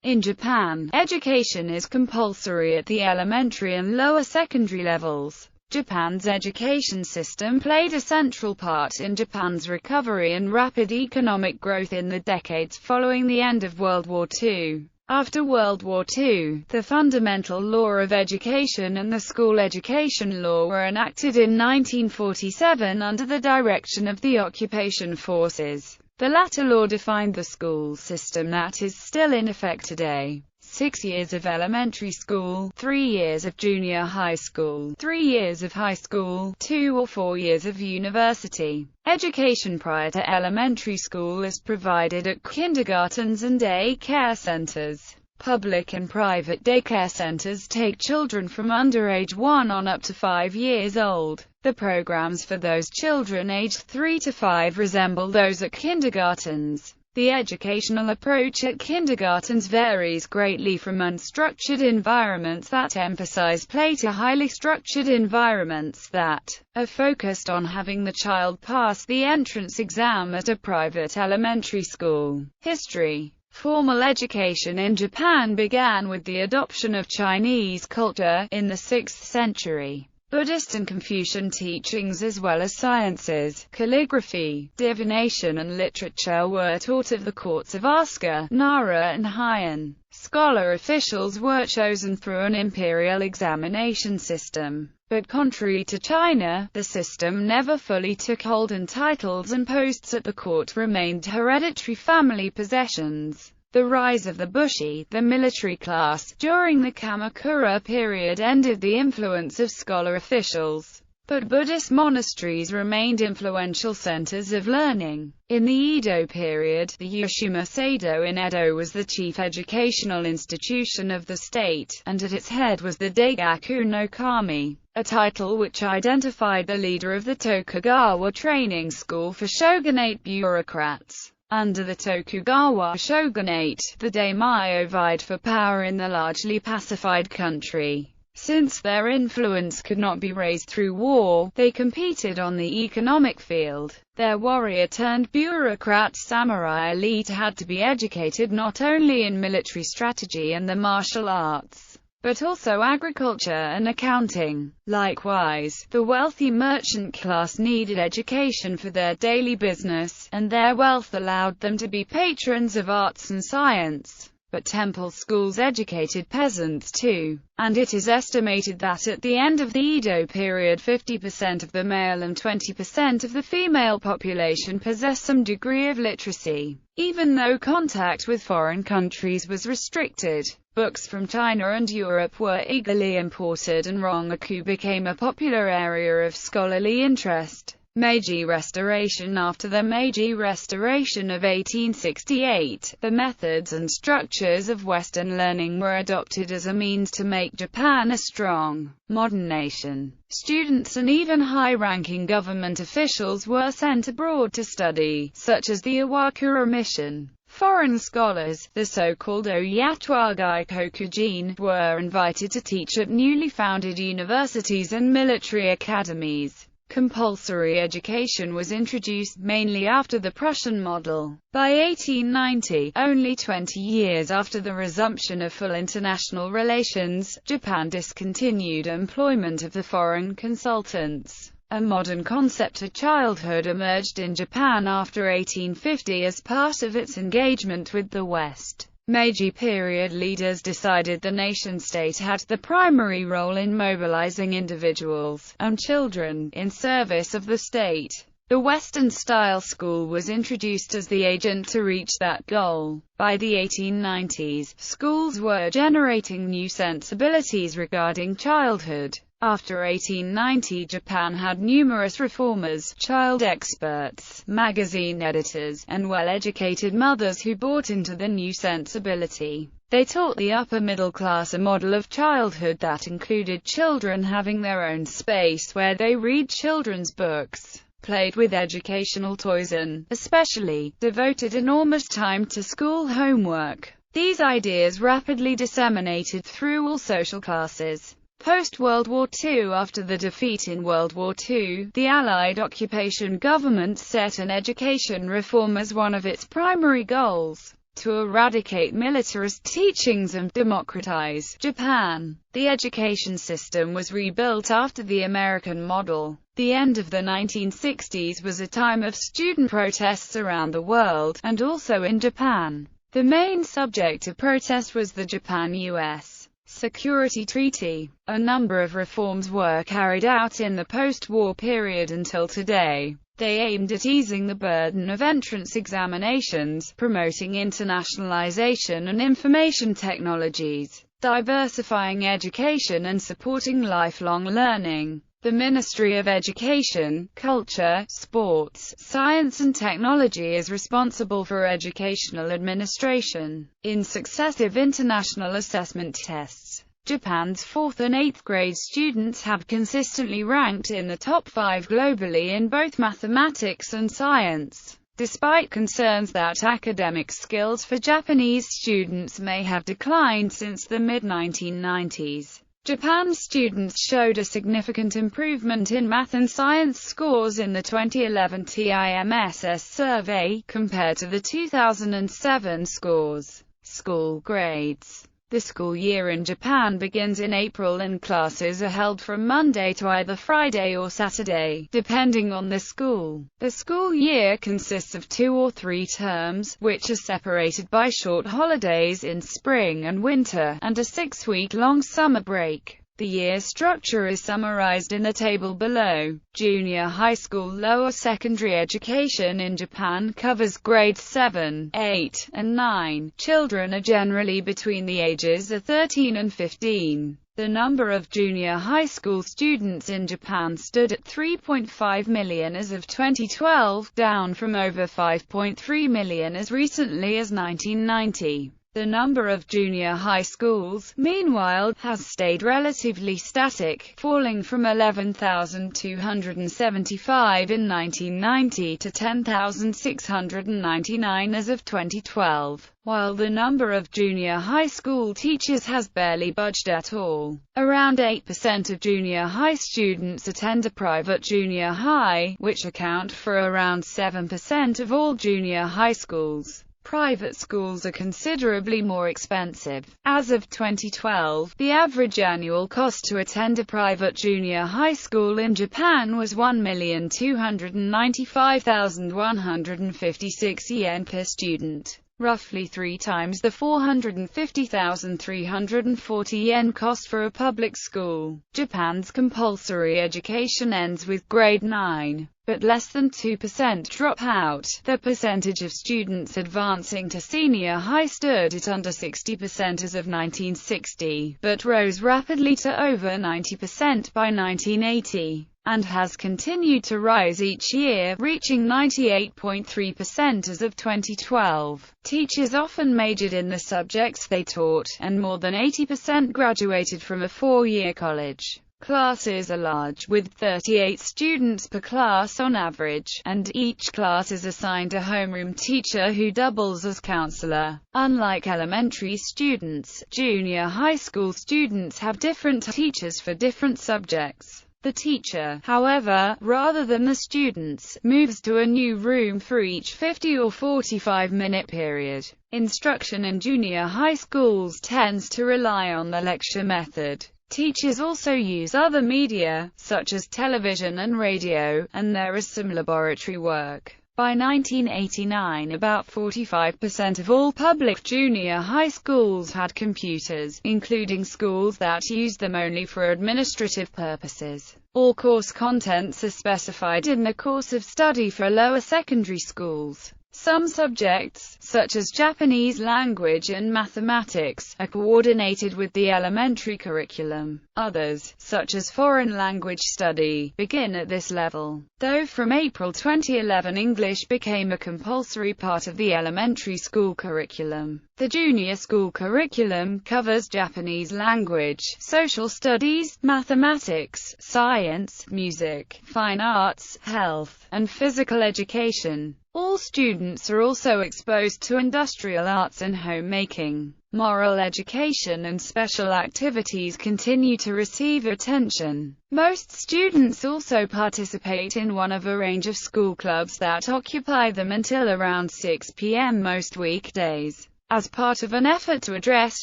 In Japan, education is compulsory at the elementary and lower secondary levels. Japan's education system played a central part in Japan's recovery and rapid economic growth in the decades following the end of World War II. After World War II, the Fundamental Law of Education and the School Education Law were enacted in 1947 under the direction of the occupation forces. The latter law defined the school system that is still in effect today. 6 years of elementary school, 3 years of junior high school, 3 years of high school, 2 or 4 years of university. Education prior to elementary school is provided at kindergartens and day care centers. Public and private daycare centers take children from under age 1 on up to 5 years old. The programs for those children aged 3 to 5 resemble those at kindergartens. The educational approach at kindergartens varies greatly from unstructured environments that emphasize play to highly structured environments that are focused on having the child pass the entrance exam at a private elementary school. History. Formal education in Japan began with the adoption of Chinese culture in the 6th century. Buddhist and Confucian teachings as well as sciences, calligraphy, divination and literature were taught at the courts of Asuka, Nara and Heian. Scholar officials were chosen through an imperial examination system. But contrary to China, the system never fully took hold and titles and posts at the court remained hereditary family possessions. The rise of the bushi, the military class, during the Kamakura period ended the influence of scholar officials. But Buddhist monasteries remained influential centers of learning. In the Edo period, the Yoshima Seido in Edo was the chief educational institution of the state, and at its head was the Daigaku no Kami, a title which identified the leader of the Tokugawa training school for shogunate bureaucrats. Under the Tokugawa shogunate, the daimyo vied for power in the largely pacified country. Since their influence could not be raised through war, they competed on the economic field. Their warrior-turned-bureaucrat samurai elite had to be educated not only in military strategy and the martial arts, but also agriculture and accounting. Likewise, the wealthy merchant class needed education for their daily business, and their wealth allowed them to be patrons of arts and science. But temple schools educated peasants too, and it is estimated that at the end of the Edo period 50% of the male and 20% of the female population possessed some degree of literacy. Even though contact with foreign countries was restricted, books from China and Europe were eagerly imported and Rongaku became a popular area of scholarly interest. Meiji Restoration. After the Meiji Restoration of 1868, the methods and structures of Western learning were adopted as a means to make Japan a strong, modern nation. Students and even high-ranking government officials were sent abroad to study, such as the Iwakura Mission. Foreign scholars, the so-called Oyatwagai Kokujin, were invited to teach at newly founded universities and military academies. Compulsory education was introduced, mainly after the Prussian model. By 1890, only 20 years after the resumption of full international relations, Japan discontinued employment of the foreign consultants. A modern concept of childhood emerged in Japan after 1850 as part of its engagement with the West. Meiji period leaders decided the nation-state had the primary role in mobilizing individuals and children in service of the state. The Western-style school was introduced as the agent to reach that goal. By the 1890s, schools were generating new sensibilities regarding childhood. After 1890, Japan had numerous reformers, child experts, magazine editors, and well-educated mothers who bought into the new sensibility. They taught the upper middle class a model of childhood that included children having their own space where they read children's books, played with educational toys and, especially, devoted enormous time to school homework. These ideas rapidly disseminated through all social classes. Post-World War II. After the defeat in World War II, the Allied occupation government set an education reform as one of its primary goals. to eradicate militarist teachings and democratize Japan. The education system was rebuilt after the American model. The end of the 1960s was a time of student protests around the world, and also in Japan. The main subject of protest was the Japan-US Security Treaty. A number of reforms were carried out in the post-war period until today. They aimed at easing the burden of entrance examinations, promoting internationalization and information technologies, diversifying education and supporting lifelong learning. The Ministry of Education, Culture, Sports, Science and Technology is responsible for educational administration. In successive international assessment tests, Japan's 4th and 8th grade students have consistently ranked in the top 5 globally in both mathematics and science. Despite concerns that academic skills for Japanese students may have declined since the mid-1990s, Japan's students showed a significant improvement in math and science scores in the 2011 TIMSS survey, compared to the 2007 scores. School grades. The school year in Japan begins in April and classes are held from Monday to either Friday or Saturday, depending on the school. The school year consists of 2 or 3 terms, which are separated by short holidays in spring and winter, and a 6-week-long summer break. The year structure is summarized in the table below. Junior high school lower secondary education in Japan covers grades 7, 8, and 9. Children are generally between the ages of 13 and 15. The number of junior high school students in Japan stood at 3.5 million as of 2012, down from over 5.3 million as recently as 1990. The number of junior high schools, meanwhile, has stayed relatively static, falling from 11,275 in 1990 to 10,699 as of 2012, while the number of junior high school teachers has barely budged at all. Around 8% of junior high students attend a private junior high, which account for around 7% of all junior high schools. Private schools are considerably more expensive. As of 2012, the average annual cost to attend a private junior high school in Japan was 1,295,156 yen per student, roughly 3 times the 450,340 yen cost for a public school. Japan's compulsory education ends with grade 9. But less than 2% drop out. The percentage of students advancing to senior high stood at under 60% as of 1960, but rose rapidly to over 90% by 1980, and has continued to rise each year, reaching 98.3% as of 2012. Teachers often majored in the subjects they taught, and more than 80% graduated from a 4-year college. Classes are large, with 38 students per class on average, and each class is assigned a homeroom teacher who doubles as counselor. Unlike elementary students, junior high school students have different teachers for different subjects. The teacher, however, rather than the students, moves to a new room for each 50 or 45-minute period. Instruction in junior high schools tends to rely on the lecture method. Teachers also use other media, such as television and radio, and there is some laboratory work. By 1989, about 45% of all public junior high schools had computers, including schools that used them only for administrative purposes. All course contents are specified in the course of study for lower secondary schools. Some subjects, such as Japanese language and mathematics, are coordinated with the elementary curriculum. Others, such as foreign language study, begin at this level. Though from April 2011 English became a compulsory part of the elementary school curriculum. The junior school curriculum covers Japanese language, social studies, mathematics, science, music, fine arts, health, and physical education. All students are also exposed to industrial arts and homemaking. Moral education and special activities continue to receive attention. Most students also participate in one of a range of school clubs that occupy them until around 6 p.m. most weekdays, as part of an effort to address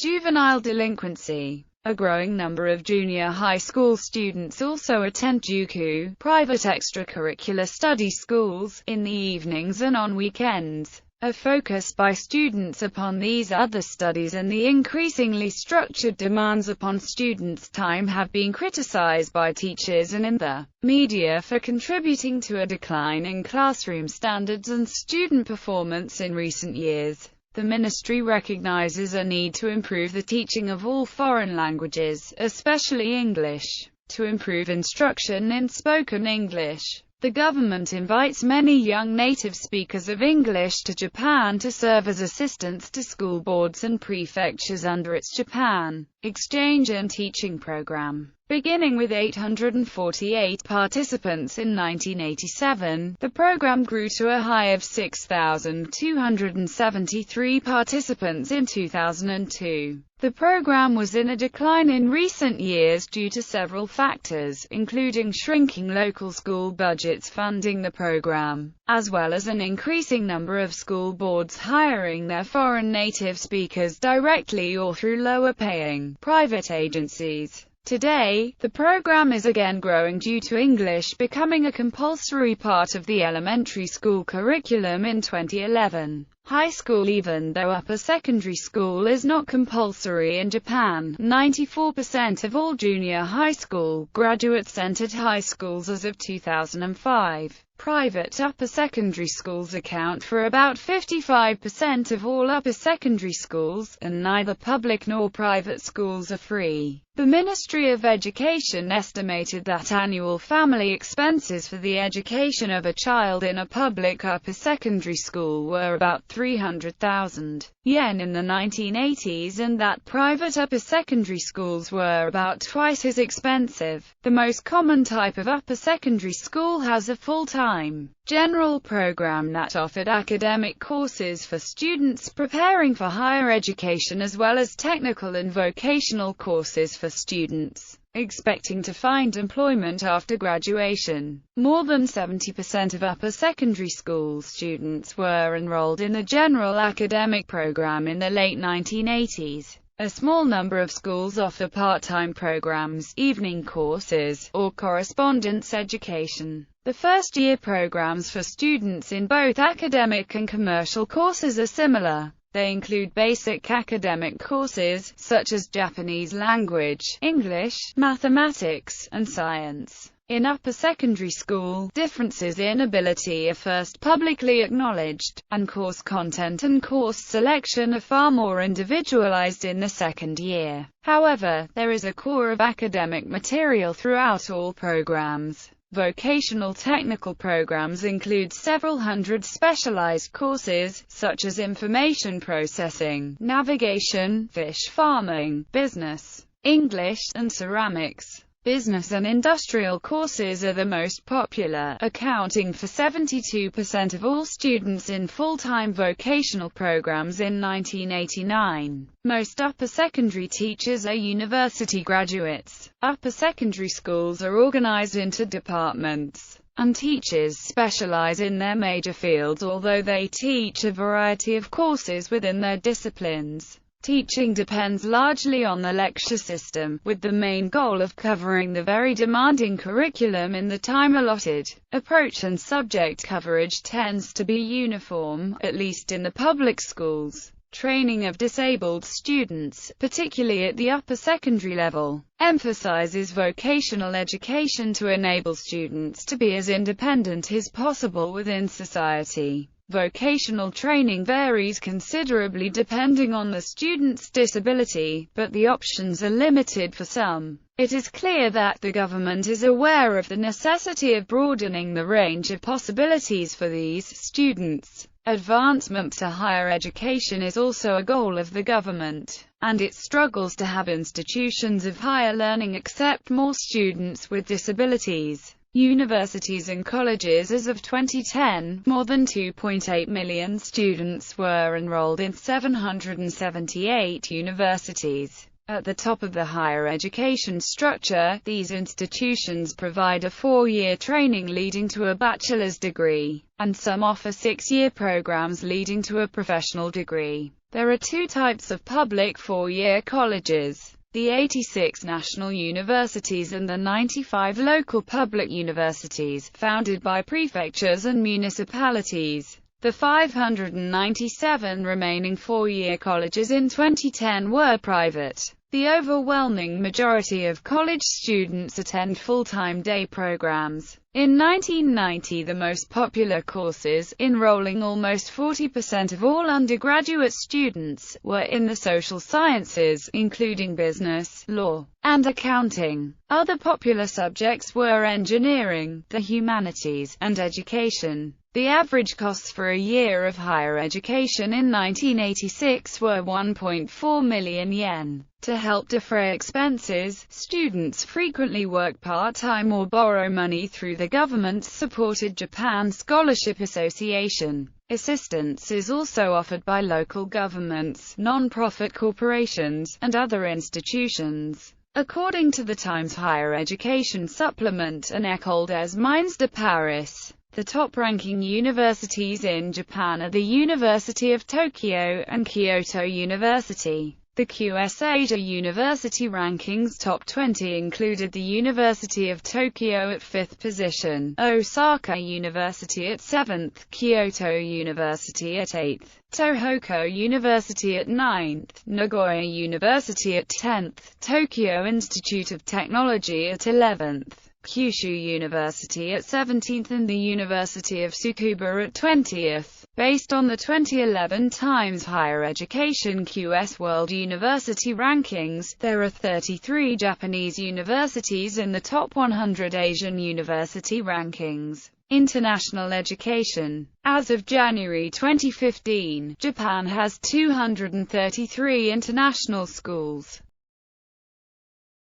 juvenile delinquency. A growing number of junior high school students also attend JUCO, private extracurricular study schools, in the evenings and on weekends. A focus by students upon these other studies and the increasingly structured demands upon students' time have been criticized by teachers and in the media for contributing to a decline in classroom standards and student performance in recent years. The ministry recognizes a need to improve the teaching of all foreign languages, especially English. To improve instruction in spoken English, the government invites many young native speakers of English to Japan to serve as assistants to school boards and prefectures under its Japan exchange and teaching program. Beginning with 848 participants in 1987, the program grew to a high of 6,273 participants in 2002. The program was in a decline in recent years due to several factors, including shrinking local school budgets funding the program, as well as an increasing number of school boards hiring their foreign native speakers directly or through lower-paying private agencies. Today, the program is again growing due to English becoming a compulsory part of the elementary school curriculum in 2011. High school. Even though upper secondary school is not compulsory in Japan, 94% of all junior high school graduates entered high schools as of 2005. Private upper secondary schools account for about 55% of all upper secondary schools, and neither public nor private schools are free. The Ministry of Education estimated that annual family expenses for the education of a child in a public upper secondary school were about 300,000 yen in the 1980s, and that private upper secondary schools were about twice as expensive. The most common type of upper secondary school has a full-time general program that offered academic courses for students preparing for higher education, as well as technical and vocational courses for students expecting to find employment after graduation. More than 70% of upper secondary school students were enrolled in the general academic program in the late 1980s. A small number of schools offer part-time programs, evening courses, or correspondence education. The first-year programs for students in both academic and commercial courses are similar. They include basic academic courses, such as Japanese language, English, mathematics, and science. In upper secondary school, differences in ability are first publicly acknowledged, and course content and course selection are far more individualized in the second year. However, there is a core of academic material throughout all programs. Vocational technical programs include several hundred specialized courses, such as information processing, navigation, fish farming, business, English, and ceramics. Business and industrial courses are the most popular, accounting for 72% of all students in full-time vocational programs in 1989. Most upper secondary teachers are university graduates. Upper secondary schools are organized into departments, and teachers specialize in their major fields, although they teach a variety of courses within their disciplines. Teaching depends largely on the lecture system, with the main goal of covering the very demanding curriculum in the time allotted. Approach and subject coverage tends to be uniform, at least in the public schools. Training of disabled students, particularly at the upper secondary level, emphasizes vocational education to enable students to be as independent as possible within society. Vocational training varies considerably depending on the student's disability, but the options are limited for some. It is clear that the government is aware of the necessity of broadening the range of possibilities for these students. Advancement to higher education is also a goal of the government, and it struggles to have institutions of higher learning accept more students with disabilities. Universities and colleges. As of 2010, more than 2.8 million students were enrolled in 778 universities. At the top of the higher education structure, these institutions provide a 4-year training leading to a bachelor's degree, and some offer 6-year programs leading to a professional degree. There are 2 types of public 4-year colleges: the 86 national universities and the 95 local public universities, founded by prefectures and municipalities. The 597 remaining 4-year colleges in 2010 were private. The overwhelming majority of college students attend full-time day programs. In 1990, the most popular courses, enrolling almost 40% of all undergraduate students, were in the social sciences, including business, law, and accounting. Other popular subjects were engineering, the humanities, and education. The average costs for a year of higher education in 1986 were 1.4 million yen. To help defray expenses, students frequently work part-time or borrow money through the government-supported Japan Scholarship Association. Assistance is also offered by local governments, non-profit corporations, and other institutions. According to the Times Higher Education Supplement and École des Mines de Paris, the top-ranking universities in Japan are the University of Tokyo and Kyoto University. The QS Asia University Rankings Top 20 included the University of Tokyo at 5th position, Osaka University at 7th, Kyoto University at 8th, Tohoku University at 9th, Nagoya University at 10th, Tokyo Institute of Technology at 11th, Kyushu University at 17th and the University of Tsukuba at 20th. Based on the 2011 Times Higher Education QS World University Rankings, there are 33 Japanese universities in the top 100 Asian university rankings. International education. As of January 2015, Japan has 233 international schools.